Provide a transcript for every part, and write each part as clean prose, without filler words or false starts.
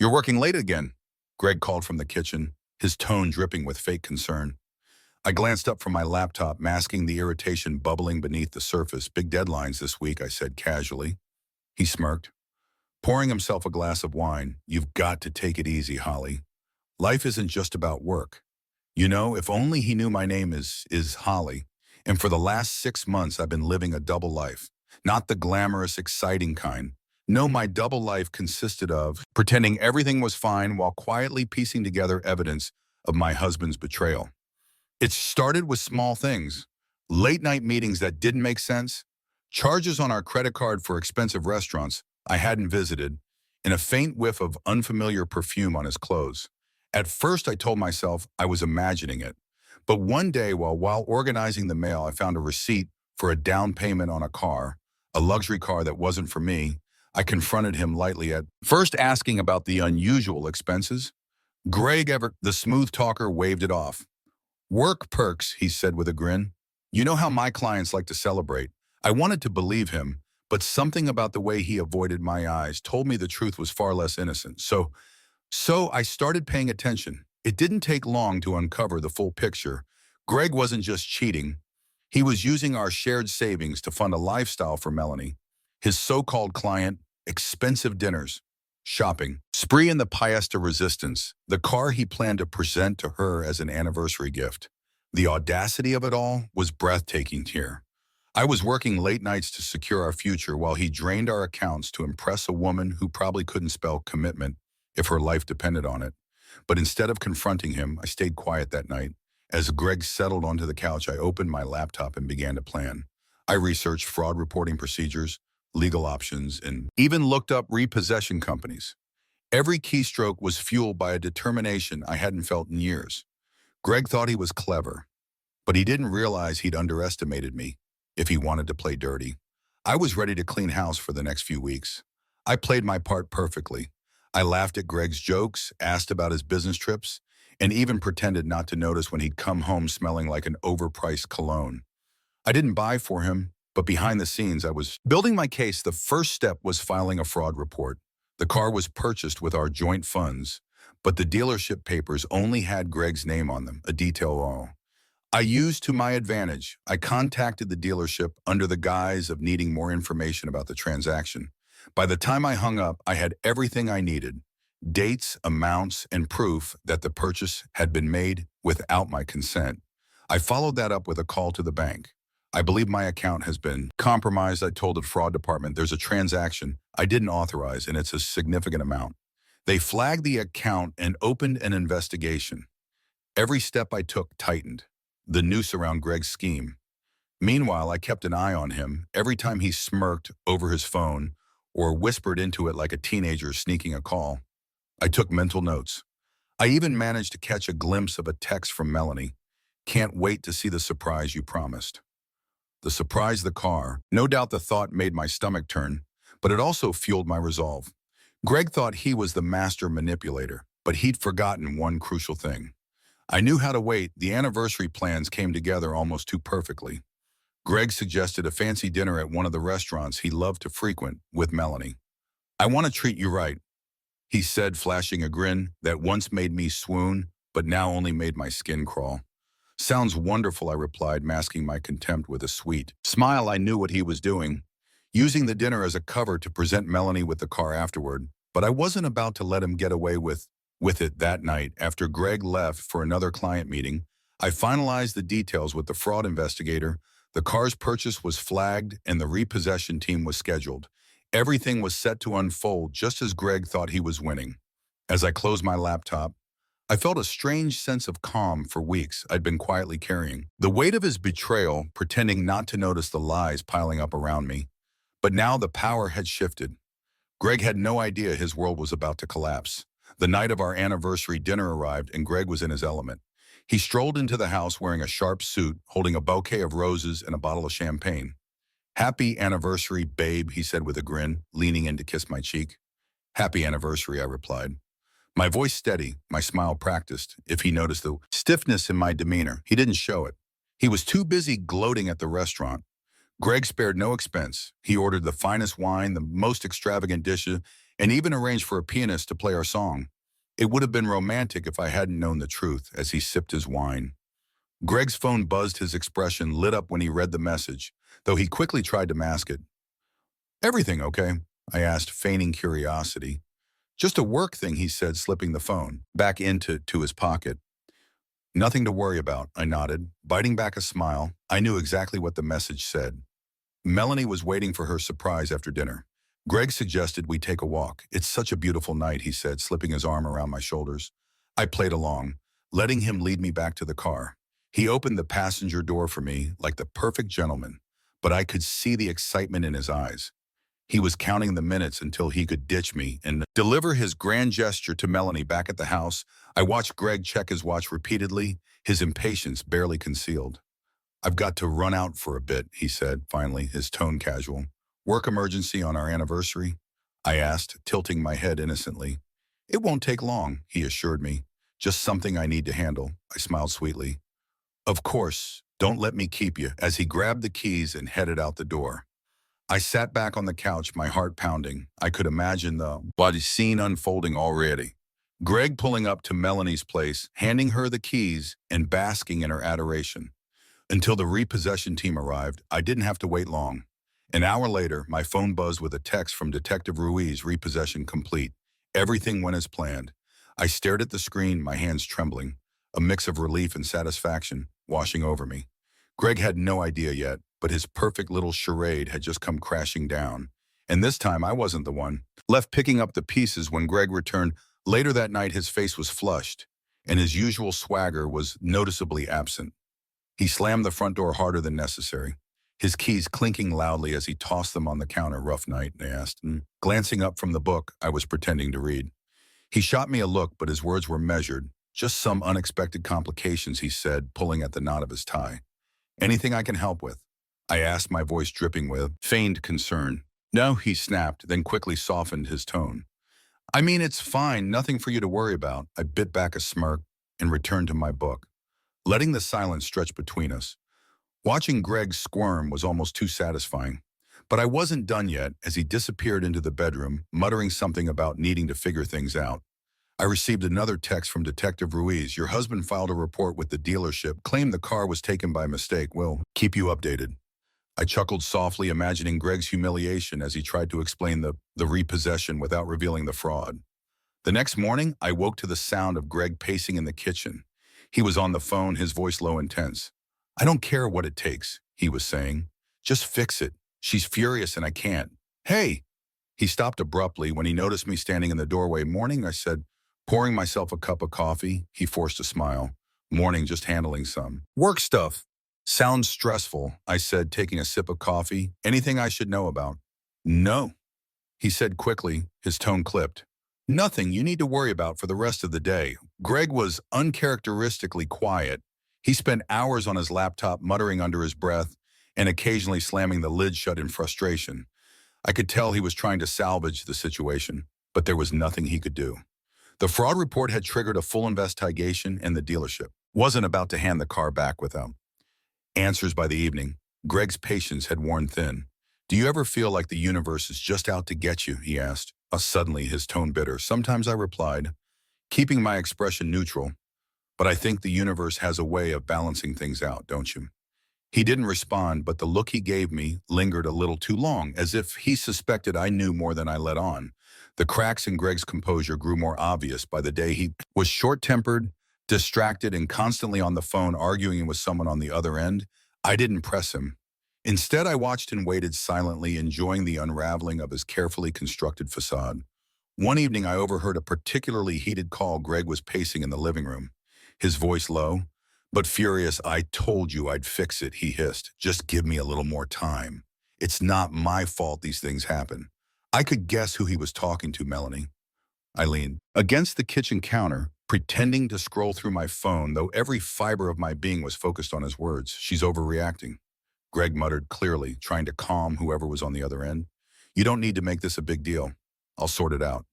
You're working late again, Greg called from the kitchen, his tone dripping with fake concern. I glanced up from my laptop, masking the irritation bubbling beneath the surface. Big deadlines this week, I said casually. He smirked, pouring himself a glass of wine. You've got to take it easy, Holly. Life isn't just about work. You know, if only he knew my name is Holly. And for the last 6 months, I've been living a double life. Not the glamorous, exciting kind. No, my double life consisted of pretending everything was fine while quietly piecing together evidence of my husband's betrayal. It started with small things. Late night meetings that didn't make sense, charges on our credit card for expensive restaurants I hadn't visited, and a faint whiff of unfamiliar perfume on his clothes. At first, I told myself I was imagining it. But one day, while organizing the mail, I found a receipt for a down payment on a car, a luxury car that wasn't for me. I confronted him lightly at first, asking about the unusual expenses. The smooth talker, waved it off. Work perks, he said with a grin. You know how my clients like to celebrate. I wanted to believe him, but something about the way he avoided my eyes told me the truth was far less innocent. So I started paying attention. It didn't take long to uncover the full picture. Greg wasn't just cheating. He was using our shared savings to fund a lifestyle for Melanie, his so-called client, expensive dinners, shopping, spree in the pièce de resistance, the car he planned to present to her as an anniversary gift. The audacity of it all was breathtaking here. I was working late nights to secure our future while he drained our accounts to impress a woman who probably couldn't spell commitment if her life depended on it. But instead of confronting him, I stayed quiet that night. As Greg settled onto the couch, I opened my laptop and began to plan. I researched fraud reporting procedures, legal options, and even looked up repossession companies. Every keystroke was fueled by a determination I hadn't felt in years. Greg thought he was clever, but he didn't realize he'd underestimated me if he wanted to play dirty. I was ready to clean house for the next few weeks. I played my part perfectly. I laughed at Greg's jokes, asked about his business trips, and even pretended not to notice when he'd come home smelling like an overpriced cologne. I didn't buy for him, but behind the scenes, I was building my case. The first step was filing a fraud report. The car was purchased with our joint funds, but the dealership papers only had Greg's name on them, a detail all. I used to my advantage. I contacted the dealership under the guise of needing more information about the transaction. By the time I hung up, I had everything I needed: dates, amounts, and proof that the purchase had been made without my consent. I followed that up with a call to the bank. I believe my account has been compromised. I told the fraud department there's a transaction I didn't authorize and it's a significant amount. They flagged the account and opened an investigation. Every step I took tightened the noose around Greg's scheme. Meanwhile, I kept an eye on him. Every time he smirked over his phone or whispered into it like a teenager sneaking a call, I took mental notes. I even managed to catch a glimpse of a text from Melanie. Can't wait to see the surprise you promised. The surprise, the car. No doubt the thought made my stomach turn, but it also fueled my resolve. Greg thought he was the master manipulator, but he'd forgotten one crucial thing. I knew how to wait. The anniversary plans came together almost too perfectly. Greg suggested a fancy dinner at one of the restaurants he loved to frequent with Melanie. I want to treat you right, he said, flashing a grin that once made me swoon, but now only made my skin crawl. Sounds wonderful, I replied, masking my contempt with a sweet smile. I knew what he was doing, using the dinner as a cover to present Melanie with the car afterward, but I wasn't about to let him get away with it that night. After Greg left for another client meeting, I finalized the details with the fraud investigator. The car's purchase was flagged and the repossession team was scheduled. Everything was set to unfold just as Greg thought he was winning. As I closed my laptop, I felt a strange sense of calm for weeks I'd been quietly carrying. The weight of his betrayal, pretending not to notice the lies piling up around me. But now the power had shifted. Greg had no idea his world was about to collapse. The night of our anniversary dinner arrived and Greg was in his element. He strolled into the house wearing a sharp suit, holding a bouquet of roses and a bottle of champagne. Happy anniversary, babe, he said with a grin, leaning in to kiss my cheek. Happy anniversary, I replied. My voice steady, my smile practiced. If he noticed the stiffness in my demeanor, he didn't show it. He was too busy gloating at the restaurant. Greg spared no expense. He ordered the finest wine, the most extravagant dishes, and even arranged for a pianist to play our song. It would have been romantic if I hadn't known the truth as he sipped his wine. Greg's phone buzzed, his expression lit up when he read the message, though he quickly tried to mask it. "Everything okay?" I asked, feigning curiosity. "Just a work thing," he said, slipping the phone back into his pocket. "Nothing to worry about," I nodded, biting back a smile. I knew exactly what the message said. Melanie was waiting for her surprise after dinner. Greg suggested we take a walk. "It's such a beautiful night," he said, slipping his arm around my shoulders. I played along, letting him lead me back to the car. He opened the passenger door for me like the perfect gentleman, but I could see the excitement in his eyes. He was counting the minutes until he could ditch me and deliver his grand gesture to Melanie back at the house. I watched Greg check his watch repeatedly, his impatience barely concealed. "I've got to run out for a bit," he said, finally, his tone casual. "Work emergency on our anniversary?" I asked, tilting my head innocently. "It won't take long," he assured me. "Just something I need to handle." I smiled sweetly. "Of course, don't let me keep you," as he grabbed the keys and headed out the door. I sat back on the couch, my heart pounding. I could imagine the scene unfolding already. Greg pulling up to Melanie's place, handing her the keys, and basking in her adoration. Until the repossession team arrived, I didn't have to wait long. An hour later, my phone buzzed with a text from Detective Ruiz, "Repossession complete." Everything went as planned. I stared at the screen, my hands trembling, a mix of relief and satisfaction washing over me. Greg had no idea yet, but his perfect little charade had just come crashing down. And this time, I wasn't the one left picking up the pieces when Greg returned. Later that night, his face was flushed, and his usual swagger was noticeably absent. He slammed the front door harder than necessary, his keys clinking loudly as he tossed them on the counter. "Rough night?" I asked, glancing up from the book I was pretending to read. He shot me a look, but his words were measured. "Just some unexpected complications," he said, pulling at the knot of his tie. "Anything I can help with?" I asked, my voice dripping with feigned concern. "No," he snapped, then quickly softened his tone. "I mean, it's fine, nothing for you to worry about." I bit back a smirk and returned to my book, letting the silence stretch between us. Watching Greg squirm was almost too satisfying. But I wasn't done yet as he disappeared into the bedroom, muttering something about needing to figure things out. I received another text from Detective Ruiz. "Your husband filed a report with the dealership, claimed the car was taken by mistake. We'll keep you updated." I chuckled softly, imagining Greg's humiliation as he tried to explain the repossession without revealing the fraud. The next morning, I woke to the sound of Greg pacing in the kitchen. He was on the phone, his voice low and tense. "I don't care what it takes," he was saying. "Just fix it. She's furious and I can't." "Hey!" He stopped abruptly when he noticed me standing in the doorway. "Morning," I said, pouring myself a cup of coffee. He forced a smile. "Morning, just handling some work stuff." "Sounds stressful," I said, taking a sip of coffee. "Anything I should know about?" "No," he said quickly, his tone clipped. "Nothing you need to worry about for the rest of the day." Greg was uncharacteristically quiet. He spent hours on his laptop, muttering under his breath and occasionally slamming the lid shut in frustration. I could tell he was trying to salvage the situation, but there was nothing he could do. The fraud report had triggered a full investigation, and the dealership wasn't about to hand the car back without answers. By the evening, Greg's patience had worn thin. "Do you ever feel like the universe is just out to get you?" he asked, suddenly his tone bitter. "Sometimes," I replied, keeping my expression neutral. "But I think the universe has a way of balancing things out, don't you?" He didn't respond, but the look he gave me lingered a little too long, as if he suspected I knew more than I let on. The cracks in Greg's composure grew more obvious by the day. He was short-tempered, distracted, and constantly on the phone arguing with someone on the other end. I didn't press him. Instead, I watched and waited silently, enjoying the unraveling of his carefully constructed facade. One evening, I overheard a particularly heated call. Greg was pacing in the living room, his voice low but furious. "I told you I'd fix it," he hissed. "Just give me a little more time. It's not my fault these things happen." I could guess who he was talking to. Melanie. I leaned against the kitchen counter, pretending to scroll through my phone, though every fiber of my being was focused on his words. "She's overreacting," Greg muttered clearly, trying to calm whoever was on the other end. "You don't need to make this a big deal. I'll sort it out."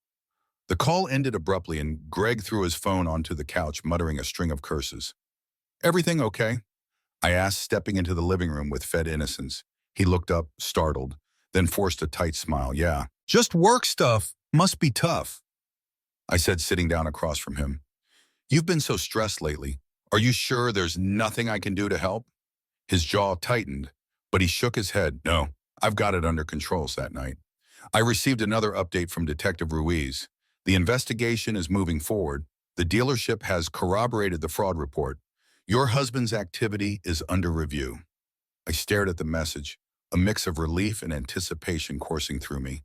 The call ended abruptly, and Greg threw his phone onto the couch, muttering a string of curses. "Everything okay?" I asked, stepping into the living room with fed innocence. He looked up, startled, then forced a tight smile. "Yeah, just work stuff." Must be tough, I said, sitting down across from him. You've been so stressed lately. Are you sure there's nothing I can do to help? His jaw tightened, but he shook his head. No, I've got it under control that night. I received another update from Detective Ruiz. The investigation is moving forward. The dealership has corroborated the fraud report. Your husband's activity is under review. I stared at the message, a mix of relief and anticipation coursing through me.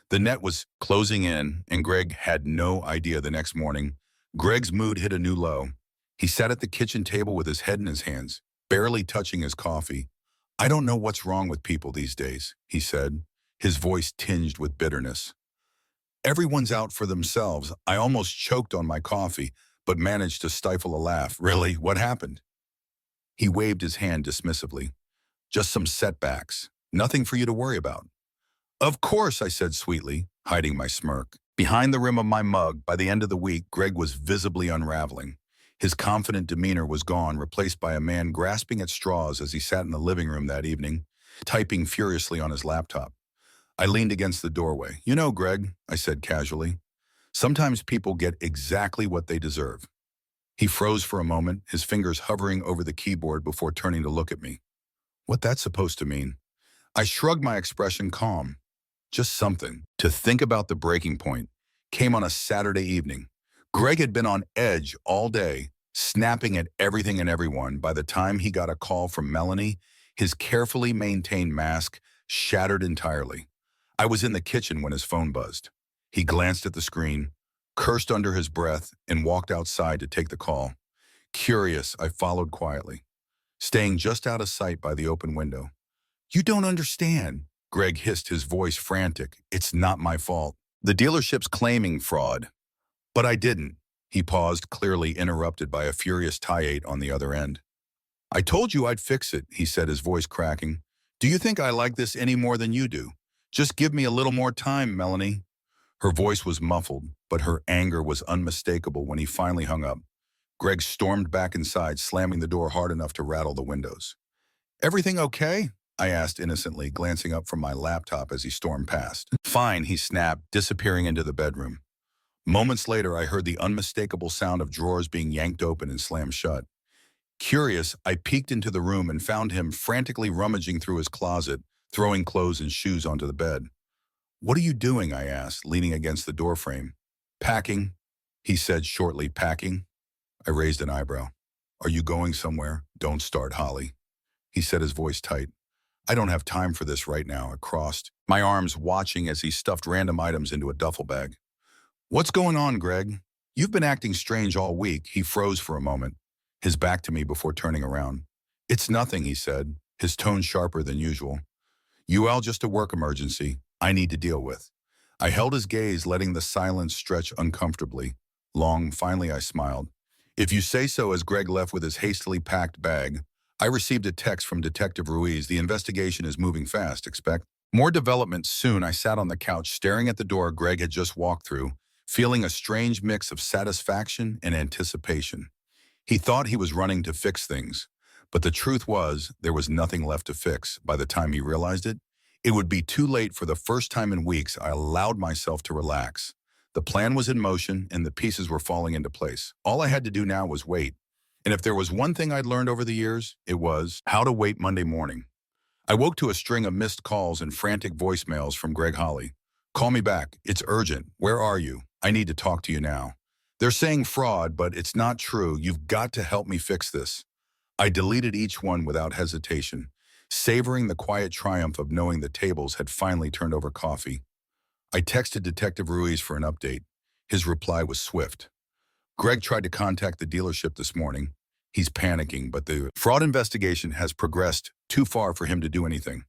The net was closing in, and Greg had no idea the next morning. Greg's mood hit a new low. He sat at the kitchen table with his head in his hands, barely touching his coffee. I don't know what's wrong with people these days, he said, his voice tinged with bitterness. Everyone's out for themselves. I almost choked on my coffee, but managed to stifle a laugh. Really? What happened? He waved his hand dismissively. Just some setbacks. Nothing for you to worry about. Of course, I said sweetly, hiding my smirk. Behind the rim of my mug, by the end of the week, Greg was visibly unraveling. His confident demeanor was gone, replaced by a man grasping at straws as he sat in the living room that evening, typing furiously on his laptop. I leaned against the doorway. You know, Greg, I said casually, sometimes people get exactly what they deserve. He froze for a moment, his fingers hovering over the keyboard before turning to look at me. What that's supposed to mean? I shrugged, my expression calm. Just something. To think about the breaking point came on a Saturday evening. Greg had been on edge all day, snapping at everything and everyone. By the time he got a call from Melanie, his carefully maintained mask shattered entirely. I was in the kitchen when his phone buzzed. He glanced at the screen, cursed under his breath, and walked outside to take the call. Curious, I followed quietly, staying just out of sight by the open window. You don't understand, Greg hissed, his voice frantic. It's not my fault. The dealership's claiming fraud. But I didn't. He paused, clearly interrupted by a furious tirade on the other end. I told you I'd fix it, he said, his voice cracking. Do you think I like this any more than you do? Just give me a little more time, Melanie. Her voice was muffled, but her anger was unmistakable when he finally hung up. Greg stormed back inside, slamming the door hard enough to rattle the windows. Everything okay? I asked innocently, glancing up from my laptop as he stormed past. Fine, he snapped, disappearing into the bedroom. Moments later, I heard the unmistakable sound of drawers being yanked open and slammed shut. Curious, I peeked into the room and found him frantically rummaging through his closet, throwing clothes and shoes onto the bed. What are you doing? I asked, leaning against the doorframe. Packing, he said shortly. Packing? I raised an eyebrow. Are you going somewhere? Don't start, Holly. He said, his voice tight. I don't have time for this right now. I crossed my arms, watching as he stuffed random items into a duffel bag. What's going on, Greg? You've been acting strange all week. He froze for a moment, his back to me before turning around. It's nothing, he said, his tone sharper than usual. Just a work emergency I need to deal with. I held his gaze, letting the silence stretch uncomfortably. Long, finally I smiled. If you say so. As Greg left with his hastily packed bag, I received a text from Detective Ruiz. The investigation is moving fast. Expect more developments soon. I sat on the couch, staring at the door Greg had just walked through, feeling a strange mix of satisfaction and anticipation. He thought he was running to fix things, but the truth was there was nothing left to fix. By the time he realized it, it would be too late. For the first time in weeks, I allowed myself to relax. The plan was in motion, and the pieces were falling into place. All I had to do now was wait. And if there was one thing I'd learned over the years, it was how to wait. Monday morning, I woke to a string of missed calls and frantic voicemails from Greg Holly. Call me back. It's urgent. Where are you? I need to talk to you now. They're saying fraud, but it's not true. You've got to help me fix this. I deleted each one without hesitation, savoring the quiet triumph of knowing the tables had finally turned over coffee. I texted Detective Ruiz for an update. His reply was swift. Greg tried to contact the dealership this morning. He's panicking, but the fraud investigation has progressed too far for him to do anything.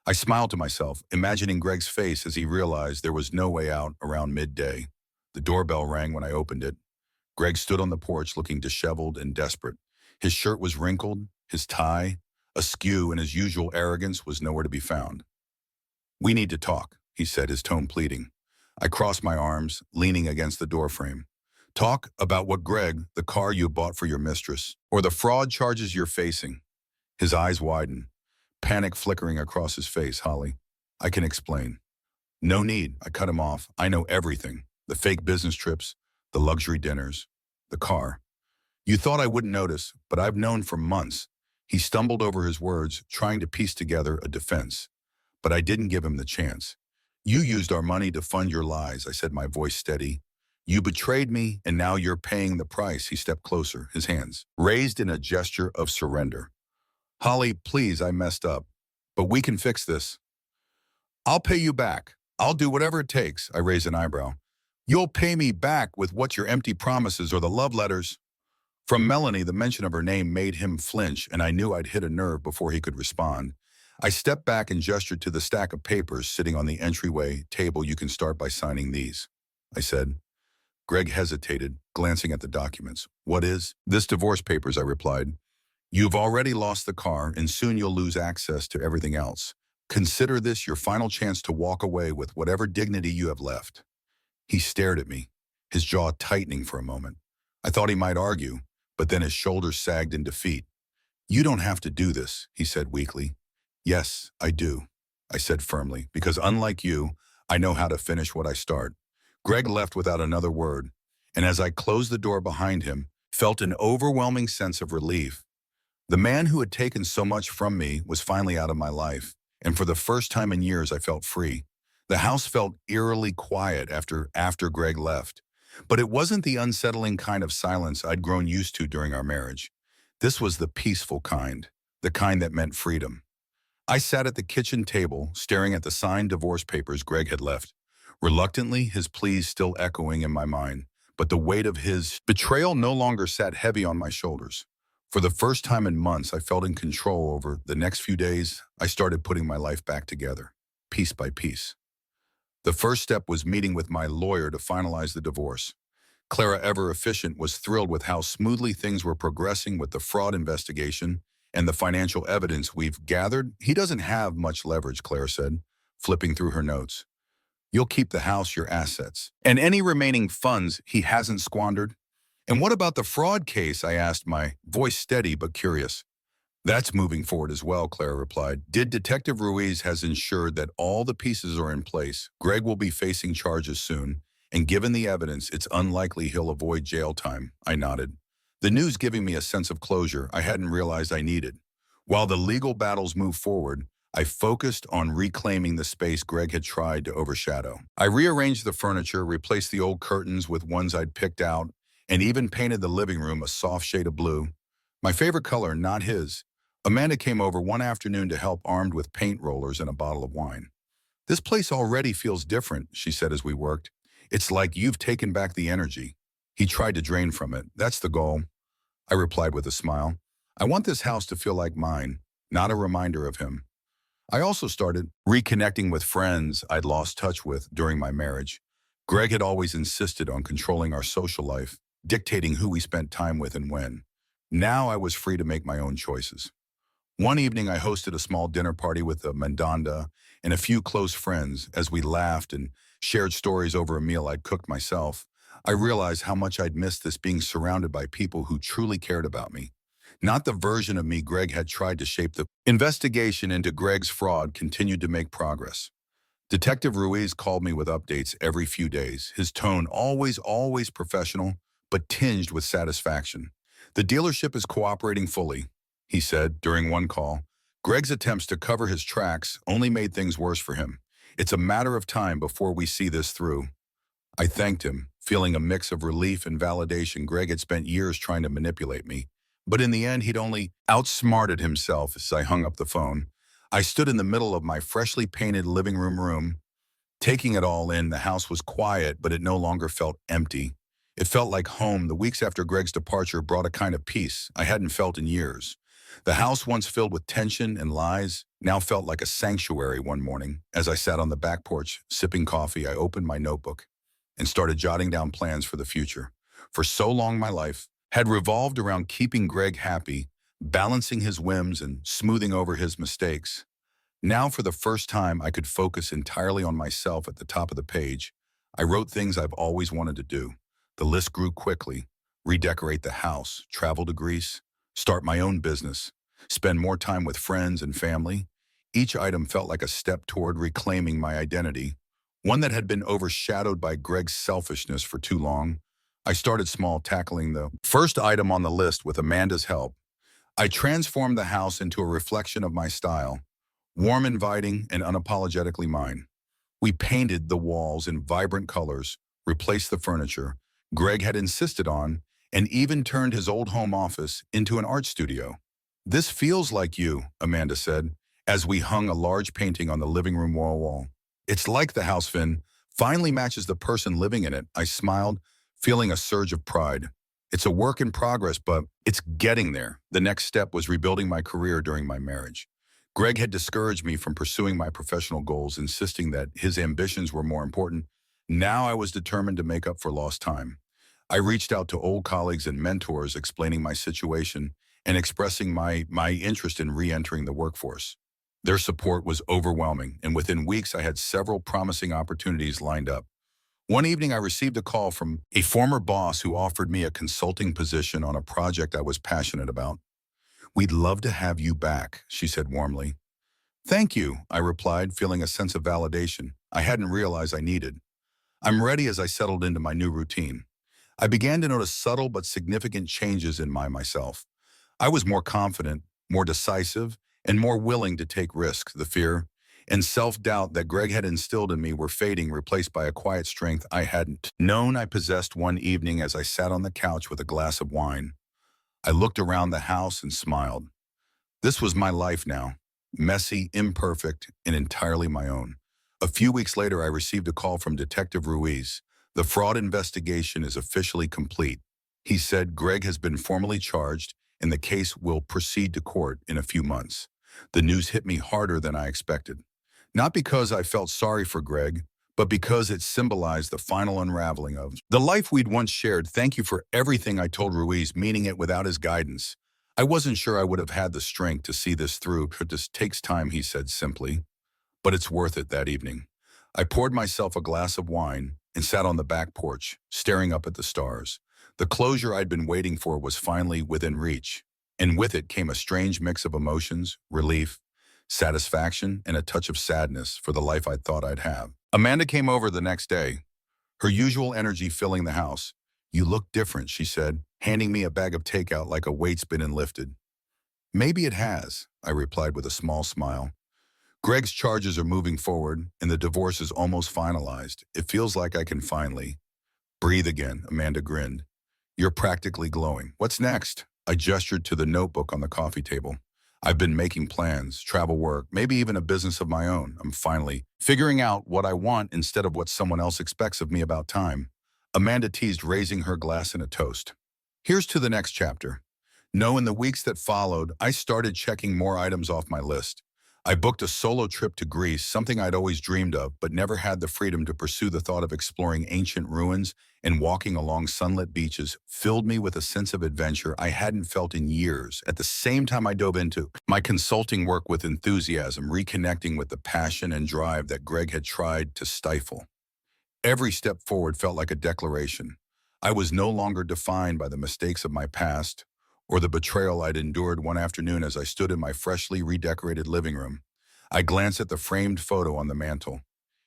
I smiled to myself, imagining Greg's face as he realized there was no way out around midday. The doorbell rang when I opened it. Greg stood on the porch looking disheveled and desperate. His shirt was wrinkled, his tie askew, and his usual arrogance was nowhere to be found. We need to talk, he said, his tone pleading. I crossed my arms, leaning against the doorframe. Talk about what, Greg? The car you bought for your mistress, or the fraud charges you're facing? His eyes widened, panic flickering across his face. Holly, I can explain. No need, I cut him off. I know everything. The fake business trips, the luxury dinners, the car. You thought I wouldn't notice, but I've known for months. He stumbled over his words, trying to piece together a defense. But I didn't give him the chance. You used our money to fund your lies, I said, my voice steady. You betrayed me, and now you're paying the price. He stepped closer, his hands raised in a gesture of surrender. Holly, please, I messed up. But we can fix this. I'll pay you back. I'll do whatever it takes, I raised an eyebrow. You'll pay me back with what your empty promises or the love letters. From Melanie, the mention of her name made him flinch, and I knew I'd hit a nerve before he could respond. I stepped back and gestured to the stack of papers sitting on the entryway table. You can start by signing these, I said. Greg hesitated, glancing at the documents. What is? This divorce papers, I replied. You've already lost the car, and soon you'll lose access to everything else. Consider this your final chance to walk away with whatever dignity you have left. He stared at me, his jaw tightening for a moment. I thought he might argue, but then his shoulders sagged in defeat. You don't have to do this, he said weakly. Yes, I do, I said firmly, because unlike you, I know how to finish what I start. Greg left without another word, and as I closed the door behind him, felt an overwhelming sense of relief. The man who had taken so much from me was finally out of my life, and for the first time in years I felt free. The house felt eerily quiet after Greg left, but it wasn't the unsettling kind of silence I'd grown used to during our marriage. This was the peaceful kind, the kind that meant freedom. I sat at the kitchen table, staring at the signed divorce papers Greg had left. Reluctantly, his pleas still echoing in my mind, but the weight of his betrayal no longer sat heavy on my shoulders. For the first time in months, I felt in control over the next few days. I started putting my life back together, piece by piece. The first step was meeting with my lawyer to finalize the divorce. Clara, ever efficient, was thrilled with how smoothly things were progressing with the fraud investigation and the financial evidence we've gathered. He doesn't have much leverage, Clara said, flipping through her notes. You'll keep the house, your assets, and any remaining funds he hasn't squandered. And what about the fraud case? I asked, my voice steady but curious. That's moving forward as well, Clara replied. Detective Ruiz has ensured that all the pieces are in place. Greg will be facing charges soon, and given the evidence, it's unlikely he'll avoid jail time. I nodded, the news giving me a sense of closure I hadn't realized I needed. While the legal battles moved forward, I focused on reclaiming the space Greg had tried to overshadow. I rearranged the furniture, replaced the old curtains with ones I'd picked out, and even painted the living room a soft shade of blue. My favorite color, not his. Amanda came over one afternoon to help, armed with paint rollers and a bottle of wine. This place already feels different, she said as we worked. It's like you've taken back the energy. He tried to drain from it. That's the goal, I replied with a smile. I want this house to feel like mine, not a reminder of him. I also started reconnecting with friends I'd lost touch with during my marriage. Greg had always insisted on controlling our social life, dictating who we spent time with and when. Now I was free to make my own choices. One evening, I hosted a small dinner party with a mandanda and a few close friends. As we laughed and shared stories over a meal I'd cooked myself, I realized how much I'd missed this, being surrounded by people who truly cared about me. Not the version of me Greg had tried to shape. The investigation into Greg's fraud continued to make progress. Detective Ruiz called me with updates every few days, his tone always professional, but tinged with satisfaction. The dealership is cooperating fully, he said during one call. Greg's attempts to cover his tracks only made things worse for him. It's a matter of time before we see this through. I thanked him, feeling a mix of relief and validation. Greg had spent years trying to manipulate me, but in the end he'd only outsmarted himself. As I hung up the phone, I stood in the middle of my freshly painted living room, taking it all in. The house was quiet, but it no longer felt empty. It felt like home. The weeks after Greg's departure brought a kind of peace I hadn't felt in years. The house, once filled with tension and lies, now felt like a sanctuary. One morning, as I sat on the back porch sipping coffee, I opened my notebook and started jotting down plans for the future. For so long, my life had revolved around keeping Greg happy, balancing his whims and smoothing over his mistakes. Now, for the first time, I could focus entirely on myself. At the top of the page, I wrote things I've always wanted to do. The list grew quickly: redecorate the house, travel to Greece, start my own business, spend more time with friends and family. Each item felt like a step toward reclaiming my identity, one that had been overshadowed by Greg's selfishness for too long. I started small, tackling the first item on the list with Amanda's help. I transformed the house into a reflection of my style, warm, inviting, and unapologetically mine. We painted the walls in vibrant colors, replaced the furniture Greg had insisted on, and even turned his old home office into an art studio. "This feels like you," Amanda said, as we hung a large painting on the living room wall. "It's like the house, Finn, finally matches the person living in it," I smiled, feeling a surge of pride. "It's a work in progress, but it's getting there." The next step was rebuilding my career during my marriage. Greg had discouraged me from pursuing my professional goals, insisting that his ambitions were more important. Now I was determined to make up for lost time. I reached out to old colleagues and mentors, explaining my situation and expressing my interest in re-entering the workforce. Their support was overwhelming, and within weeks I had several promising opportunities lined up. One evening I received a call from a former boss who offered me a consulting position on a project I was passionate about. "We'd love to have you back," she said warmly. "Thank you," I replied, feeling a sense of validation I hadn't realized I needed. "I'm ready." As I settled into my new routine, I began to notice subtle but significant changes in myself. I was more confident, more decisive, and more willing to take risks. The fear and self-doubt that Greg had instilled in me were fading, replaced by a quiet strength I hadn't known I possessed. One evening as I sat on the couch with a glass of wine, I looked around the house and smiled. This was my life now, messy, imperfect, and entirely my own. A few weeks later, I received a call from Detective Ruiz. "The fraud investigation is officially complete," he said. "Greg has been formally charged, and the case will proceed to court in a few months." The news hit me harder than I expected. Not because I felt sorry for Greg, but because it symbolized the final unraveling of the life we'd once shared. "Thank you for everything," I told Ruiz, meaning it without his guidance. "I wasn't sure I would have had the strength to see this through. It just takes time," he said simply. "But it's worth it." That evening, I poured myself a glass of wine and sat on the back porch, staring up at the stars. The closure I'd been waiting for was finally within reach, and with it came a strange mix of emotions: relief, satisfaction, and a touch of sadness for the life I thought I'd have. Amanda came over the next day, her usual energy filling the house. "You look different," she said, handing me a bag of takeout like a weight's been lifted. "Maybe it has," I replied with a small smile. "Greg's charges are moving forward, and the divorce is almost finalized. It feels like I can finally breathe again." Amanda grinned. "You're practically glowing. What's next?" I gestured to the notebook on the coffee table. "I've been making plans, travel, work, maybe even a business of my own. I'm finally figuring out what I want instead of what someone else expects of me." About time, Amanda teased, raising her glass in a toast. "Here's to the next chapter." No, in the weeks that followed, I started checking more items off my list. I booked a solo trip to Greece, something I'd always dreamed of, but never had the freedom to pursue. The thought of exploring ancient ruins and walking along sunlit beaches filled me with a sense of adventure I hadn't felt in years. At the same time, I dove into my consulting work with enthusiasm, reconnecting with the passion and drive that Greg had tried to stifle. Every step forward felt like a declaration. I was no longer defined by the mistakes of my past or the betrayal I'd endured. One afternoon, as I stood in my freshly redecorated living room, I glanced at the framed photo on the mantel.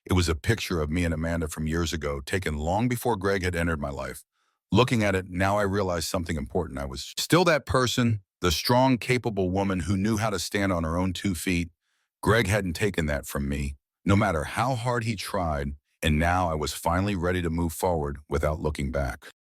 It was a picture of me and Amanda from years ago, taken long before Greg had entered my life. Looking at it now, I realized something important. I was still that person, the strong, capable woman who knew how to stand on her own 2 feet. Greg hadn't taken that from me, no matter how hard he tried, and now I was finally ready to move forward without looking back.